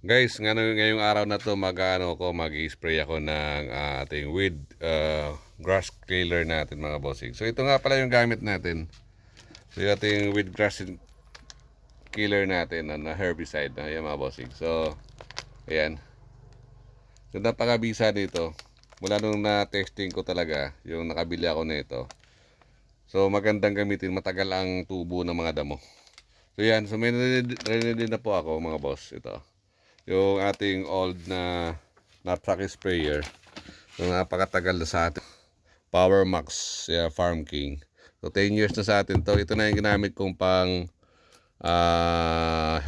Guys, ngayong araw na to mag-spray ako ng ating weed grass killer natin mga bossing. So ito nga pala yung gamit natin. So yung ating weed grass killer natin na herbicide na yan mga bossing. So ayan. So napakabisa dito. Mula nung na-testing ko talaga, yung nakabili ako nito. So magandang gamitin, matagal ang tubo ng mga damo. So yan, so may din na po ako mga boss. Ito yung ating old na knapsack sprayer. So napakatagal na sa atin. Power Max Farm King. So 10 years na sa atin to. Ito na yung ginamit kong pang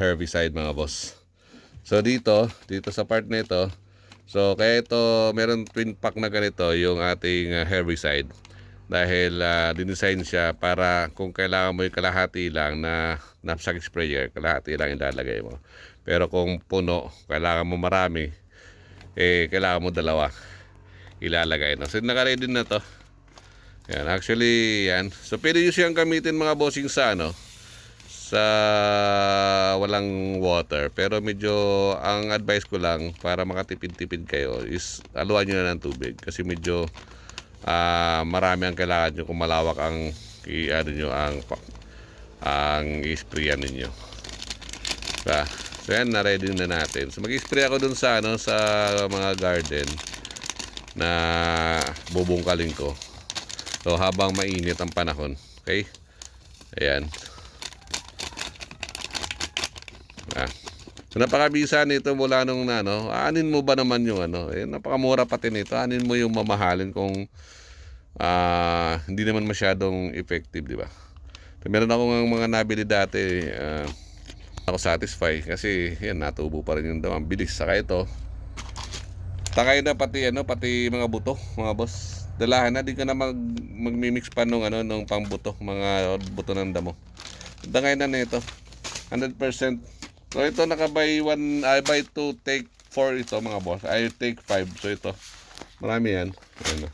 herbicide mga boss. So dito sa part nito, so kaya ito meron twin pack na ganito yung ating herbicide. Dahil dinesign siya para kung kailangan mo yung kalahati lang na knapsack sprayer, kalahati lang ilalagay mo. Pero kung puno, kailangan mo marami, kailangan mo dalawa ilalagay. No? So naka-ready na to. Yan, actually yan. So pwede nyo siyang gamitin mga bossing sa sa walang water. Pero medyo ang advice ko lang para makatipid-tipid kayo is aluan nyo na ng tubig. Kasi medyo marami ang kailangan nyo kung malawak ang i-sprayan ninyo. So yan, na-ready na natin. So mag-spray ako dun sa sa mga garden na bubungkalin ko. So habang mainit ang panahon, okay? Ayan. So napakabisa nito mula nung anin mo ba naman yung napakamura pati nito. Anin mo yung mamahalin kung hindi naman masyadong effective, di ba? So, meron akong mga nabili dati, ako satisfied kasi yan, natubo pa rin yung daw. Ang bilis. Saka ito, takay na pati mga buto, mga boss. Dalahan na, di ka na magmimix pa nung pangbuto, mga buto ng damo. Dangay na nito, 100%. So ito naka-buy 1, I buy 2, take 4 ito mga boss. I take 5. So ito, marami yan. Ayan.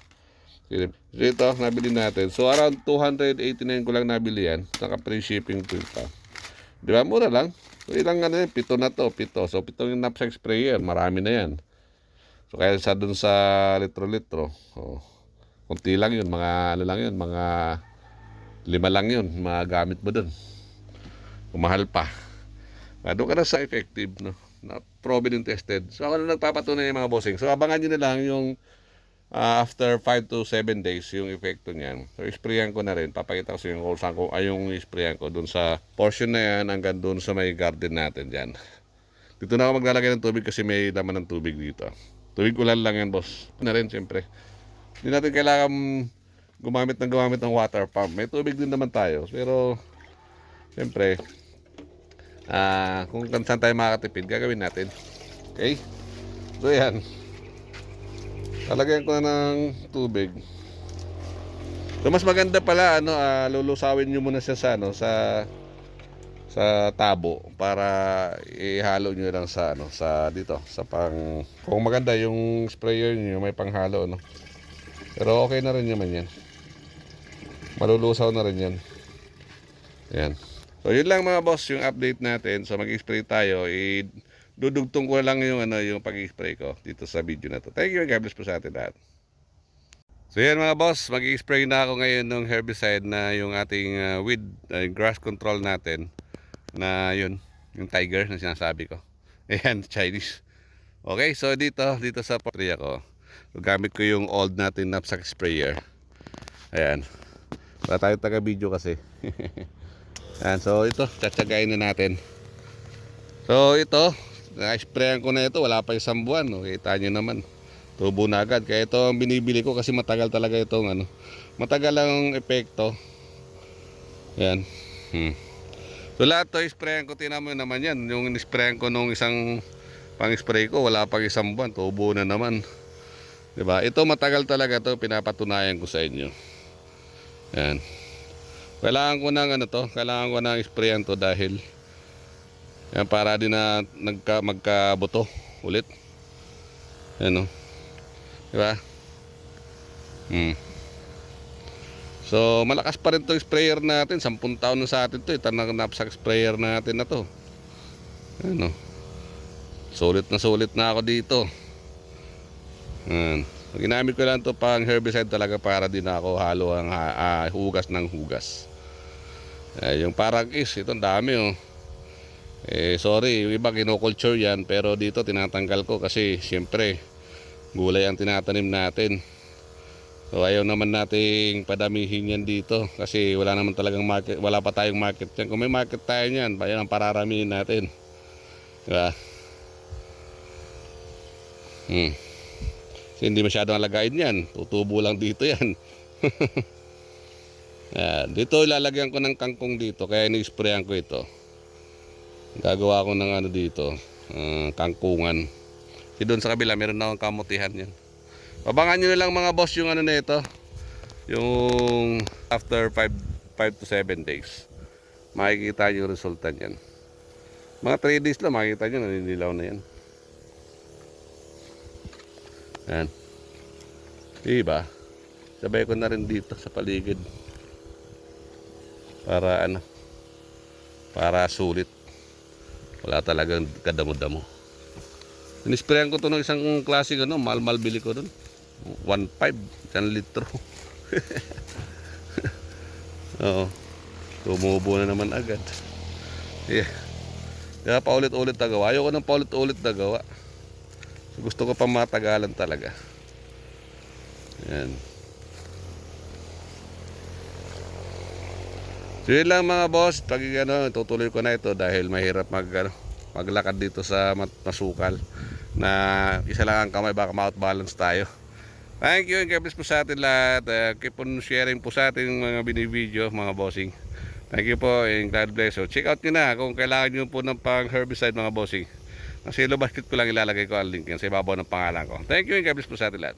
So ito, nabili natin. So around 289 ko lang nabili yan. Naka-free shipping to ito. Di ba? Mura lang. So ilang yan, 7 na to, 7. So 7 yung knapsack sprayer, marami na yan. So kaya sa dun sa litro-litro, kunti lang yun, mga lang yun, mga 5 lang yun, magamit mo dun. Kumahal pa. Doon ka na sa effective, no? Na proven and tested. So ako na nagpapatunay ng mga bossing. So abangan nyo na lang yung after 5 to 7 days yung epekto niyan. So isprayan ko na rin. Papakita ko sa inyo kung saan yung isprayan ko doon sa portion na yan hanggang doon sa may garden natin dyan. Dito na ako maglalagay ng tubig kasi may laman ng tubig dito. Tubig ulan lang yan, boss. Na rin siyempre. Hindi natin kailangan gumamit ng water pump. May tubig din naman tayo. Pero siyempre kung saan tayo makakatipid, gagawin natin. Okay? So yan, talagyan ko na ng tubig. So mas maganda pala lulusawin nyo muna siya sa tabo para ihalo nyo lang sa dito sa kung maganda yung sprayer nyo may panghalo, no? Pero okay na rin naman yan, malulusaw na rin yan. Yan. So yun lang mga boss yung update natin. So mag-spray tayo, dudugtong ko lang yung yung pag-spray ko dito sa video na to. Thank you and God bless po sa atin lahat. So yan mga boss, mag-spray na ako ngayon ng herbicide na yung ating weed grass control natin na yun, yung tiger na sinasabi ko. Ayan, Chinese. Okay, so dito sa portrait ko, gamit ko yung old natin knapsack sprayer. Ayan. Wala tayo taga-video kasi. Yan, so ito, tsatsagain na natin. So ito, na-sprayan ko na ito, wala pa isang buwan, no? Kita nyo naman, tubo na agad. Kaya ito ang binibili ko kasi matagal talaga itong matagal ang epekto. Yan. So lahat to sprayan ko, tinan mo naman yan. Yung sprayan ko nung isang pang-spray ko, wala pang isang buwan, tubo na naman. Diba? Ito matagal talaga to, pinapatunayan ko sa inyo. Yan. Kailangan ko ng sprayan to dahil yan, para din na magkabuto ulit. Ano? Diba? So malakas pa rin to sprayer natin. 10 taon na sa atin to. Ito na knapsack sprayer natin na to. Ano? Sulit na ako dito. Ginamit ko lang to pang herbicide talaga para din ako halo ang hugas ng hugas. Yung parang ito dami oh. Sorry, yung iba kinoculture yan, pero dito tinatanggal ko kasi siyempre gulay ang tinatanim natin. So ayaw naman nating padamihin yan dito kasi wala naman talagang market, wala pa tayong market yan. Kung may market tayo yan, bayan ang pararamihin natin. Diba? Kasi hindi masyadong alagain yan, tutubo lang dito yan. Dito ilalagyan ko ng kangkong dito, kaya ni-sprayan ko ito. Gagawa ko ng ano dito, kangkungan. Kasi doon sa kabila meron na akong kamutihan yan. Abangan nyo lang mga boss yung ano na ito, yung after 5 to 7 days makikita nyo yung resulta nyan. Mga 3 days lang makikita nyo, naninilaw na yan. Yan. Diba? Sabay ko na rin dito sa paligid para ano, para sulit. Wala talagang kadamo-damo. Sinisprayan ko to ng isang klaseng ano, mahal-mahal bili ko doon. 1.5, 1 litro. Oo. Tumubo na naman agad. Yeah. Kaya paulit-ulit na gawa. Ayoko ng paulit-ulit na gawa. Gusto ko pa matagalan talaga. Yan. So yun lang mga boss, pag ano, tutuloy ko na ito dahil mahirap maglakad dito sa masukal na isa lang ang kamay, baka ma-out balance tayo. Thank you and God bless po sa atin lahat. Keep on sharing po sa ating mga binibideo mga bossing. Thank you po and God bless. So check out nyo na kung kailangan nyo po ng pang herbicide mga bossing. Sa Yellow Basket ko lang ilalagay ko ang link yan sa ibabaw ng pangalan ko. Thank you and God bless po sa atin lahat.